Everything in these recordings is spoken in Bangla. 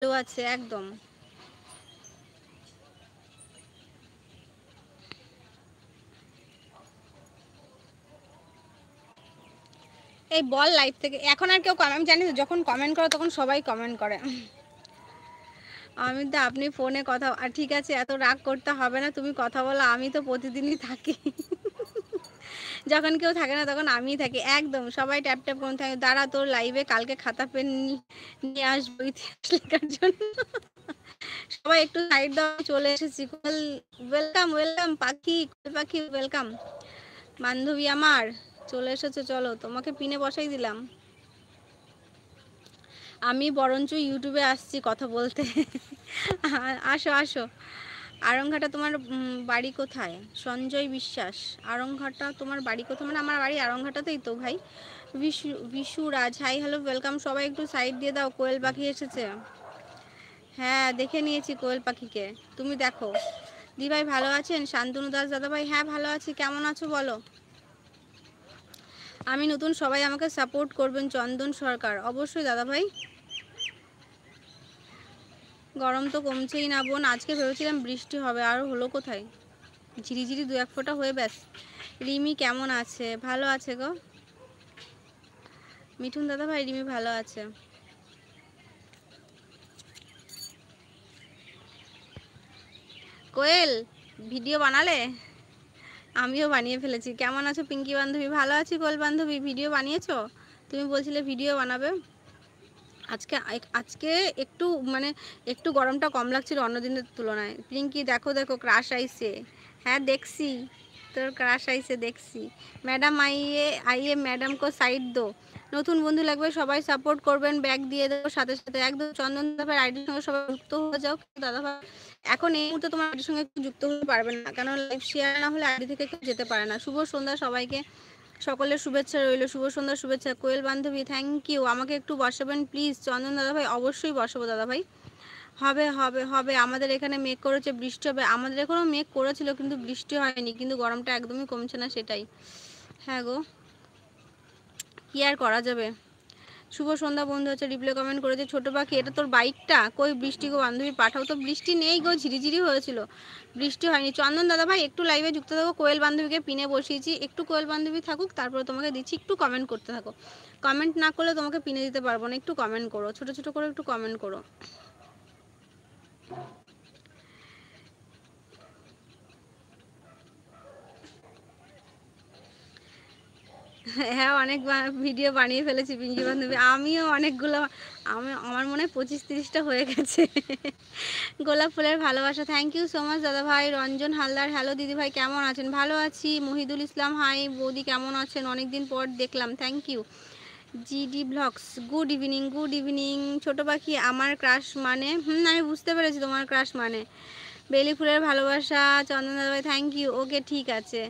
ভালো আছে একদম। এই বল লাইভ থেকে এখন আর কেউ আমি জানি যখন কমেন্ট করো তখন সবাই কমেন্ট করে। আমি তো আপনি ফোনে কথা আর ঠিক আছে, এত রাগ করতে হবে না, তুমি কথা বলো, আমি তো প্রতিদিনই থাকি। যখন কেউ থাকে না তখন আমিই থাকি একদম। সবাই ট্যাপ ট্যাপ করতে থাকে, দাঁড়া তোর লাইভে কালকে খাতা পেন নিয়ে আসবো ইতিহাস লেখার জন্য। সবাই একটু সাইড দাও, চলে এসেছি। ওয়েলকাম ওয়েলকাম পাখি, পাখি ওয়েলকাম। বান্ধবী আমার চলে এসেছো, চলো তোমাকে পিনে বসাই দিলাম। আমি বরঞ্চ ইউটিউবে আসছি কথা বলতে। আসো আসো। আরংঘাটা তোমার বাড়ি কোথায়? সঞ্জয় বিশ্বাস, আরংঘাটা তোমার বাড়ি কোথায়? মানে আমার বাড়ি আরংঘাটাতেই তো ভাই। বিশু রাজ, হাই হ্যালো ওয়েলকাম। সবাই একটু সাইড দিয়ে দাও, কোয়েল পাখি এসেছে। হ্যাঁ দেখে নিয়েছি কোয়েল পাখিকে, তুমি দেখো। দি ভাই ভালো আছেন? শান্তনু দাস দাদা ভাই, হ্যাঁ ভালো আছি, কেমন আছো বলো? আমি নতুন, সবাই আমাকে সাপোর্ট করবেন। চন্দন সরকার, অবশ্যই দাদা ভাই। গরম তো কমছেই না বোন, আজকে ভেবেছিলাম বৃষ্টি হবে, আর হলো কোথায়? ঝিরিঝিরি দু এক ফোঁটা হয়ে ব্যাস। রিমি কেমন আছে? ভালো আছে গো মিঠুন দাদা ভাই, রিমি ভালো আছে। কোয়েল ভিডিও বানালে? আমিও বানিয়ে ফেলেছি। কেমন আছো পিঙ্কি বান্ধবী? ভালো আছি। কোয়েল বান্ধবী ভিডিও বানিয়েছো? তুমি বলছিলে ভিডিও বানাবে। আজকে আজকে একটু মানে একটু গরমটা কম লাগছিল অন্য দিনের তুলনায়। পিঙ্কি দেখো দেখো ক্রাশ আইছে। হ্যাঁ দেখছি, তোর ক্রাশ আইছে দেখছি। ম্যাডাম আইয়ে আইয়ে ম্যাডাম কো সাইড দো। নতুন বন্ধু লাগবে, সবাই সাপোর্ট করবেন, ব্যাগ দিয়ে দেবো সাথে সাথে। একদম চন্দন দাদাভাই আইডির সঙ্গে সবাই যুক্ত হয়ে যাও। দাদাভাই এখন এই মুহূর্তে তোমার আইডির সঙ্গে যুক্ত হতে পারবেন না, কারণ লাইভ শেয়ার না হলে আইডি থেকে কেউ যেতে পারে না। শুভ সন্ধ্যা সবাইকে, সকলের শুভেচ্ছা রইল। শুভ সন্ধ্যার শুভেচ্ছা। কোয়েল বান্ধবী থ্যাংক ইউ, আমাকে একটু বসাবেন প্লিজ। চন্দন দাদাভাই অবশ্যই বসাবো দাদাভাই। হবে হবে হবে, আমাদের এখানে মেঘ করেছে, বৃষ্টি হবে। আমাদের এখানেও মেঘ করেছিল কিন্তু বৃষ্টি হয়নি, কিন্তু গরমটা একদমই কমছে না, সেটাই। হ্যাঁ গো, কি আর করা যাবে। শুভ সন্ধ্যা বন্ধু হচ্ছে, রিপ্লে কমেন্ট করেছে ছোট পাখি, এটা তোর বাইকটা? কই বৃষ্টি গো বান্ধবী, পাঠাও তো। বৃষ্টি নেই গো, ঝিরিঝিরি হয়েছিল, বৃষ্টি হয়নি। চন্দন দাদা ভাই একটু লাইভে যুক্ত থাকো, কোয়েল বান্ধবীকে পিনে বসিয়েছি, একটু কোয়েল বান্ধবী থাকুক, তারপরে তোমাকে দিচ্ছি। একটু কমেন্ট করতে থাকো, কমেন্ট না করলে তোমাকে পিনে দিতে পারবো না। একটু কমেন্ট করো, ছোট ছোট করে একটু কমেন্ট করো। হ্যাঁ অনেক ভিডিও বানিয়ে ফেলেছি পিঙ্কি বান্ধবী, আমিও অনেকগুলো। আমার মনে হয় 25-30টা হয়ে গেছে। গোলাপ ফুলের ভালোবাসা, থ্যাংক ইউ সো মাচ দাদা ভাই। রঞ্জন হালদার, হ্যালো দিদি ভাই কেমন আছেন? ভালো আছি। মহিদুল ইসলাম, হাই বৌদি কেমন আছেন? অনেকদিন পর দেখলাম, thank you. GD blogs, good evening good evening. ছোটো পাখি আমার ক্রাশ মানে? আমি বুঝতে পেরেছি তোমার ক্রাশ মানে। বেলি ফুলের ভালোবাসা, চন্দন দাদা ভাই থ্যাংক ইউ। ওকে ঠিক আছে,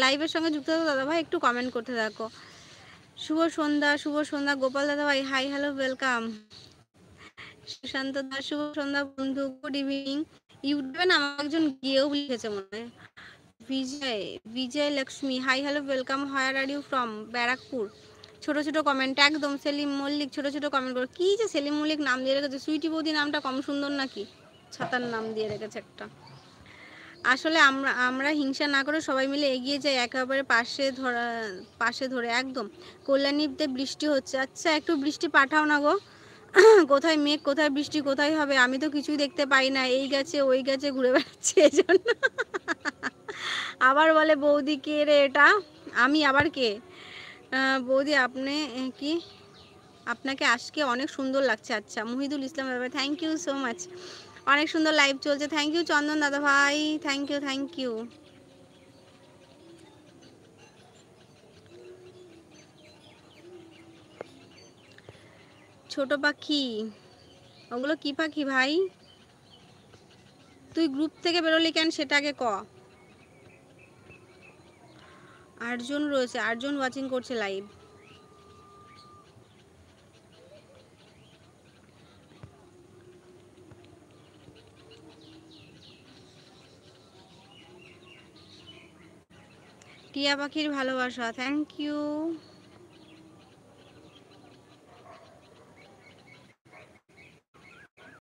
লাইভের সঙ্গে যুক্ত থাকো দাদা ভাই, একটু কমেন্ট করতে থাকো। শুভ সন্ধ্যা, শুভ সন্ধ্যা গোপাল দাদা ভাই, hi hello welcome. Sushanta Das, শুভ সন্ধ্যা বন্ধু, গুড ইভিনিং। ইউটিউবে না আমার একজন গিয়েও লিখেছে মনে হয়। Bijoy, Bijoy Lakshmi, hi hello welcome. Where are you from? Barrackpore. ছোট ছোট কমেন্ট একদম। সেলিম মল্লিক, ছোট ছোট কমেন্ট করো। কি যে সেলিম মল্লিক নাম দিয়ে রেখেছে, সুইটি বৌদি নামটা কম সুন্দর নাকি? ছাতার নাম দিয়ে রেখেছে একটা। আসলে আমরা আমরা হিংসা না করে সবাই মিলে এগিয়ে যাই, একেবারে পাশে ধরে একদম। কল্যাণীতে বৃষ্টি হচ্ছে, আচ্ছা একটু বৃষ্টি পাঠাও না গো। কোথায় মেঘ, কোথায় বৃষ্টি, কোথায় হবে? আমি তো কিছুই দেখতে পাই না, এই গাছে ওই গাছে ঘুরে বেড়াচ্ছি এই জন্য। আবার বলে বৌদি কে রে এটা? আমি আবার কে? বৌদি আপনি কি, আপনাকে আজকে অনেক সুন্দর লাগছে। আচ্ছা মুহিদুল ইসলাম দাদা, থ্যাংক ইউ সো মাচ। অনেক সুন্দর লাইভ চলছে, থ্যাংক ইউ চন্দন দাদা ভাই, থ্যাংক ইউ থ্যাংক ইউ। ছোট পাখি, ওগুলো কি পাখি ভাই? তুই গ্রুপ থেকে বেরোলি কেন সেটা আগে ক। আটজন রয়েছে, 8জন ওয়াচিং করছে লাইভ। টিয়া পাখির ভালোবাসা, থ্যাংক ইউ।